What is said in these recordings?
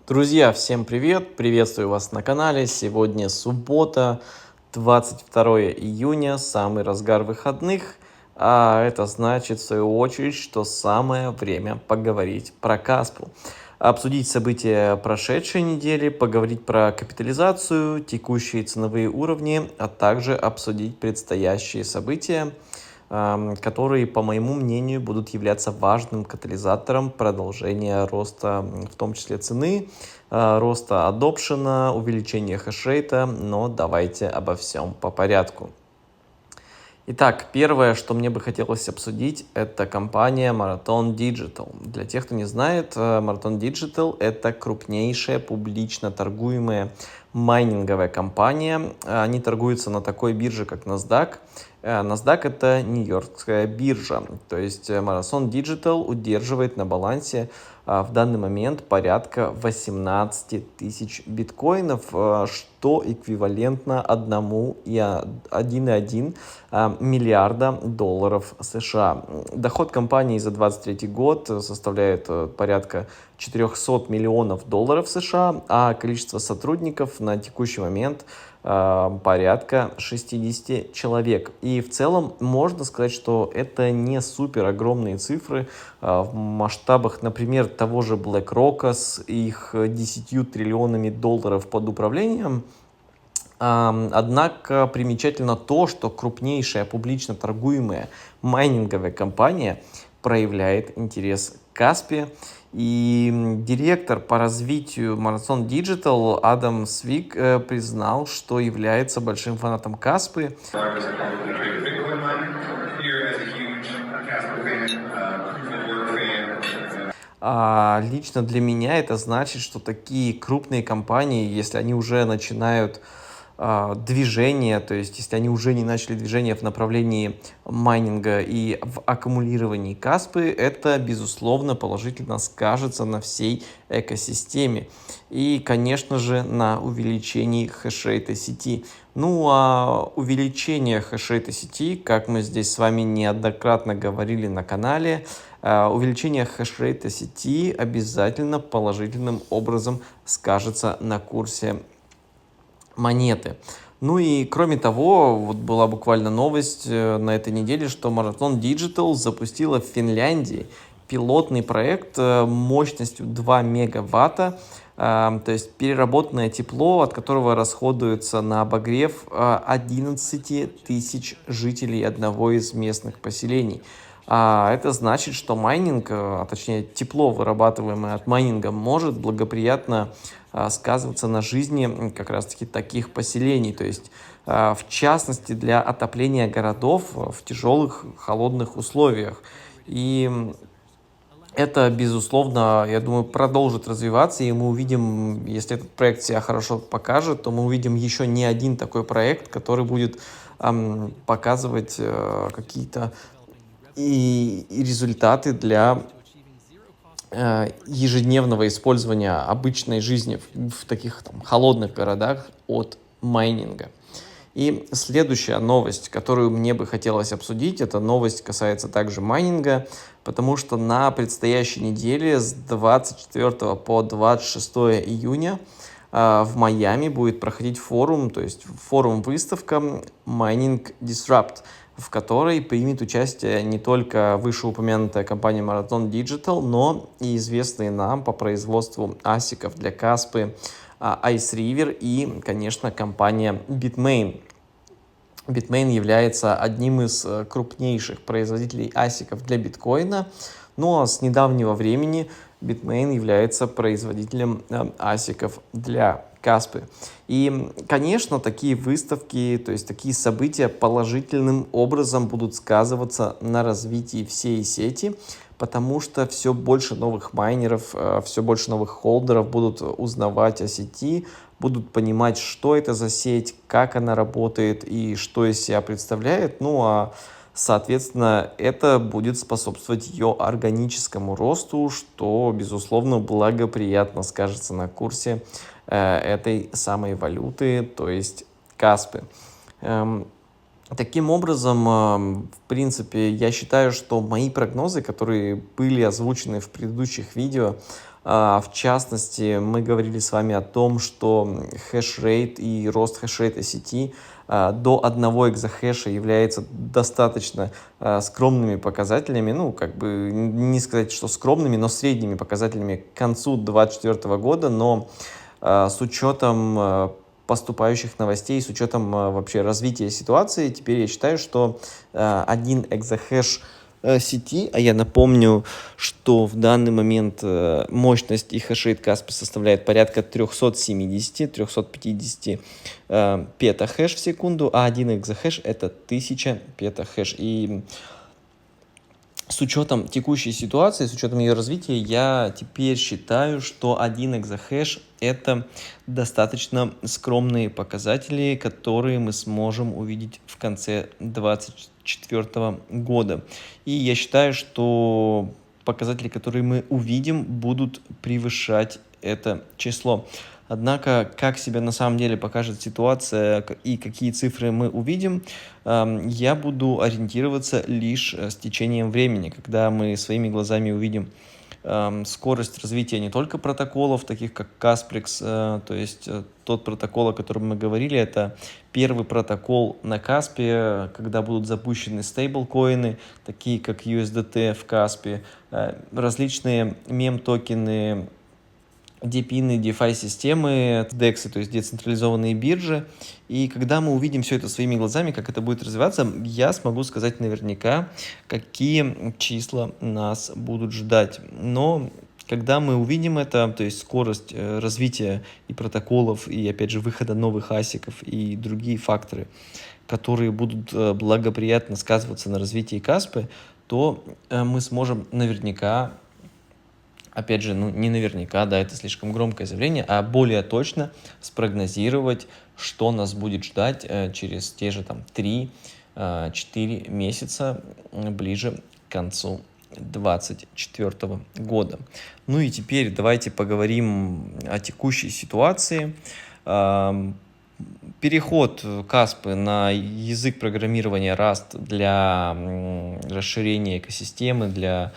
Друзья, всем привет! Приветствую вас на канале. Сегодня суббота, 22 июня, самый разгар выходных. А это значит, в свою очередь, что самое время поговорить про Каспу. Обсудить события прошедшей недели, поговорить про капитализацию, текущие ценовые уровни, а также обсудить предстоящие события, которые, по моему мнению, будут являться важным катализатором продолжения роста, в том числе цены, роста адопшена, увеличения хешрейта, но давайте обо всем по порядку. Итак, первое, что мне бы хотелось обсудить, это компания Marathon Digital. Для тех, кто не знает, Marathon Digital — это крупнейшая публично торгуемая майнинговая компания. Они торгуются на такой бирже, как NASDAQ. NASDAQ — это нью-йоркская биржа. То есть Marathon Digital удерживает на балансе в данный момент порядка 18 тысяч биткоинов, что эквивалентно 1,1 миллиарда долларов США. Доход компании за 2023 год составляет порядка 400 миллионов долларов США, а количество сотрудников на текущий момент порядка 60 человек. И в целом можно сказать, что это не супер огромные цифры в масштабах, например, того же BlackRock с их 10 триллионами долларов под управлением. Однако примечательно то, что крупнейшая публично торгуемая майнинговая компания проявляет интерес к Каспе. И директор по развитию Marathon Digital Адам Свик признал, что является большим фанатом Каспы. Лично для меня это значит, что такие крупные компании, если они уже начинают движение, то есть если они уже не начали движение в направлении майнинга и в аккумулировании Каспы, это, безусловно, положительно скажется на всей экосистеме и, конечно же, на увеличении хешрейта сети. Ну, а увеличение хешрейта сети, как мы здесь с вами неоднократно говорили на канале, увеличение хешрейта сети обязательно положительным образом скажется на курсе монеты. Ну и кроме того, вот была буквально новость на этой неделе, что Marathon Digital запустила в Финляндии пилотный проект мощностью 2 мегаватта, то есть переработанное тепло, от которого расходуется на обогрев 11 тысяч жителей одного из местных поселений. Это значит, что майнинг, а точнее тепло, вырабатываемое от майнинга, может благоприятно сказываться на жизни как раз-таки таких поселений. То есть, в частности, для отопления городов в тяжелых холодных условиях. И это, безусловно, я думаю, продолжит развиваться, и мы увидим, если этот проект себя хорошо покажет, то мы увидим еще не один такой проект, который будет показывать какие-то и результаты для ежедневного использования обычной жизни в таких холодных городах от майнинга. И следующая новость, которую мне бы хотелось обсудить, эта новость касается также майнинга, потому что на предстоящей неделе с 24 по 26 июня в Майами будет проходить форум, то есть форум-выставка Mining Disrupt, в которой примет участие не только вышеупомянутая компания Marathon Digital, но и известные нам по производству асиков для Каспы Ice River и, конечно, компания Bitmain. Bitmain является одним из крупнейших производителей асиков для биткоина, ну а с недавнего времени Bitmain является производителем асиков для Каспы. И, конечно, такие выставки, то есть такие события положительным образом будут сказываться на развитии всей сети, потому что все больше новых майнеров, все больше новых холдеров будут узнавать о сети, будут понимать, что это за сеть, как она работает и что из себя представляет. Ну а соответственно, это будет способствовать ее органическому росту, что, безусловно, благоприятно скажется на курсе этой самой валюты, то есть Каспы. Таким образом, в принципе, я считаю, что мои прогнозы, которые были озвучены в предыдущих видео, В частности, мы говорили с вами о том, что хеш-рейт и рост хеш-рейта сети до 1 экзахэша является достаточно скромными показателями, ну, как бы не сказать, что скромными, но средними показателями к концу 2024 года, но с учетом поступающих новостей, с учетом вообще развития ситуации, теперь я считаю, что 1 экзахэш сети, а я напомню, что в данный момент мощность и хешрейт Каспи составляет порядка 370-350 петахэш в секунду, а 1 экзахэш это 1000 петахэш. И с учетом текущей ситуации, с учетом ее развития, я теперь считаю, что 1 экзахэш это достаточно скромные показатели, которые мы сможем увидеть в конце 2024 года. И я считаю, что показатели, которые мы увидим, будут превышать это число. Однако, как себя на самом деле покажет ситуация и какие цифры мы увидим, я буду ориентироваться лишь с течением времени, когда мы своими глазами увидим скорость развития не только протоколов, таких как Касплекс, то есть тот протокол, о котором мы говорили, это первый протокол на Каспе, когда будут запущены стейблкоины, такие как USDT в Каспе, различные мем-токены, DePIN, DeFi-системы, DEX, то есть децентрализованные биржи. И когда мы увидим все это своими глазами, как это будет развиваться, я смогу сказать наверняка, какие числа нас будут ждать. Но когда мы увидим это, то есть скорость развития и протоколов, и опять же выхода новых асиков и другие факторы, которые будут благоприятно сказываться на развитии Каспы, то мы сможем наверняка, опять же, ну не наверняка, да, это слишком громкое заявление, а более точно спрогнозировать, что нас будет ждать через те же там 3-4 месяца ближе к концу 2024 года. Ну и теперь давайте поговорим о текущей ситуации. Переход Каспы на язык программирования Rust для расширения экосистемы, для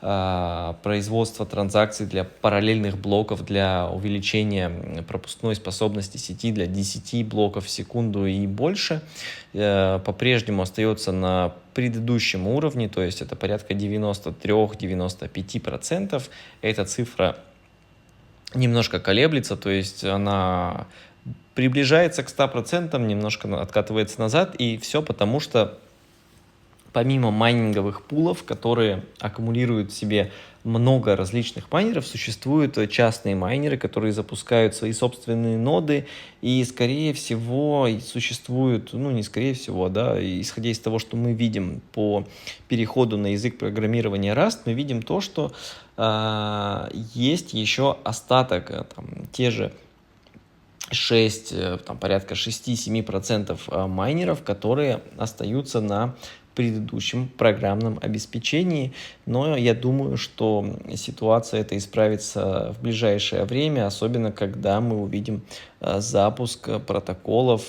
производства транзакций, для параллельных блоков, для увеличения пропускной способности сети для 10 блоков в секунду и больше, по-прежнему остается на предыдущем уровне, то есть это порядка 93-95%. Эта цифра немножко колеблется, то есть она приближается к 100%, немножко откатывается назад, и все потому, что помимо майнинговых пулов, которые аккумулируют в себе много различных майнеров, существуют частные майнеры, которые запускают свои собственные ноды, и скорее всего существуют, ну не скорее всего, да, исходя из того, что мы видим по переходу на язык программирования Rust, мы видим то, что есть еще остаток, там, те же порядка 6-7% майнеров, которые остаются на предыдущем программном обеспечении, но я думаю, что ситуация эта исправится в ближайшее время, особенно когда мы увидим запуск протокола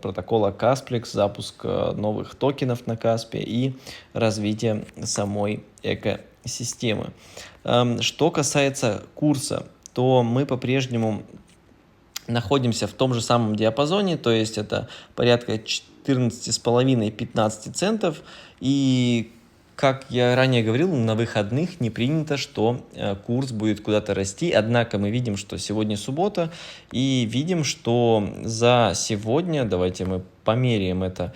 Casplex, запуск новых токенов на Каспе и развитие самой экосистемы. Что касается курса, то мы по-прежнему находимся в том же самом диапазоне, то есть это порядка 14,5-15 центов. И, как я ранее говорил, на выходных не принято, что курс будет куда-то расти. Однако мы видим, что сегодня суббота, и видим, что за сегодня, давайте мы померяем это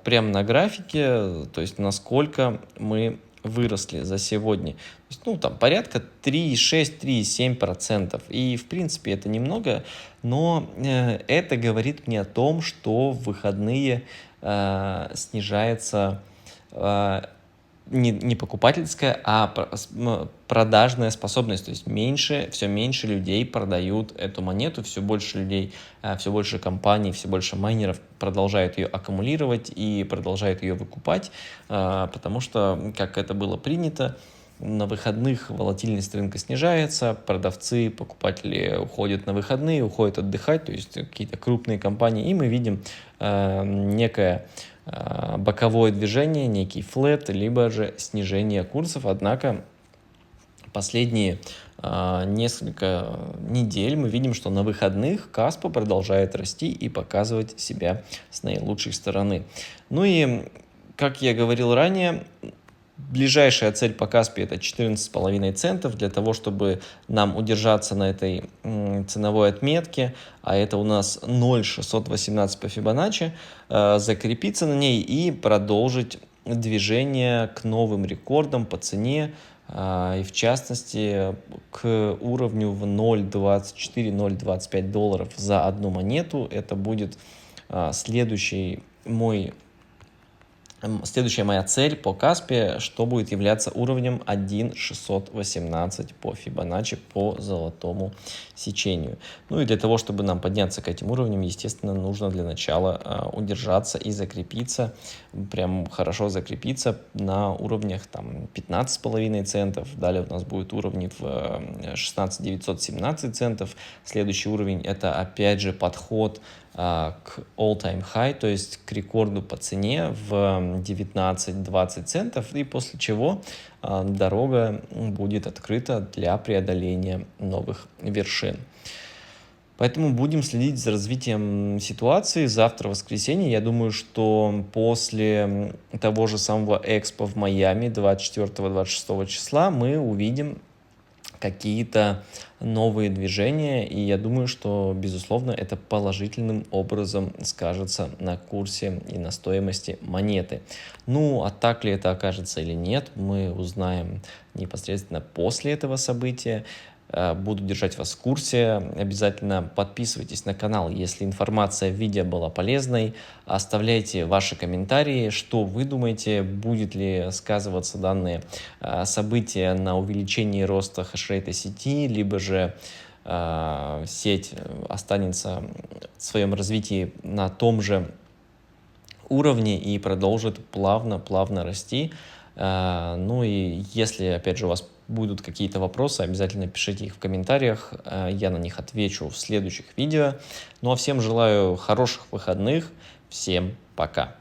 прямо на графике, то есть насколько мы выросли за сегодня. То есть, ну, там порядка 3,6-3,7%. И, в принципе, это немного, но это говорит мне о том, что в выходные снижается не покупательская, а продажная способность. То есть все меньше людей продают эту монету, все больше людей, все больше компаний, все больше майнеров продолжают ее аккумулировать и продолжают ее выкупать, потому что, как это было принято, на выходных волатильность рынка снижается, продавцы, покупатели уходят на выходные, уходят отдыхать, то есть какие-то крупные компании, и мы видим некое боковое движение, некий флэт, либо же снижение курсов. Однако последние несколько недель мы видим, что на выходных Каспа продолжает расти и показывать себя с наилучшей стороны. Ну и, как я говорил ранее, ближайшая цель по Каспи это 14,5 центов для того, чтобы нам удержаться на этой ценовой отметке, а это у нас 0,618 по Фибоначчи, закрепиться на ней и продолжить движение к новым рекордам по цене, и в частности к уровню в 0,24-0,25 долларов за одну монету. Это будет следующая моя цель по Каспи, что будет являться уровнем 1,618 по Фибоначчи по золотому сечению. Ну и для того, чтобы нам подняться к этим уровням, естественно, нужно для начала удержаться и закрепиться, прям хорошо закрепиться на уровнях там 15,5 центов. Далее у нас будут уровни в 16 917 центов. Следующий уровень это опять же подход к all-time high, то есть к рекорду по цене в 19-20 центов, и после чего дорога будет открыта для преодоления новых вершин. Поэтому будем следить за развитием ситуации. Завтра, воскресенье, я думаю, что после того же самого Экспо в Майами 24-26 числа мы увидим какие-то новые движения, и я думаю, что, безусловно, это положительным образом скажется на курсе и на стоимости монеты. Ну, а так ли это окажется или нет, мы узнаем непосредственно после этого события. Буду держать вас в курсе. Обязательно подписывайтесь на канал, если информация в видео была полезной. Оставляйте ваши комментарии, что вы думаете, будет ли сказываться данные события на увеличении роста хешрейта сети, либо же сеть останется в своем развитии на том же уровне и продолжит плавно расти. Ну и если, опять же, у вас будут какие-то вопросы, обязательно пишите их в комментариях, я на них отвечу в следующих видео. Ну а всем желаю хороших выходных, всем пока!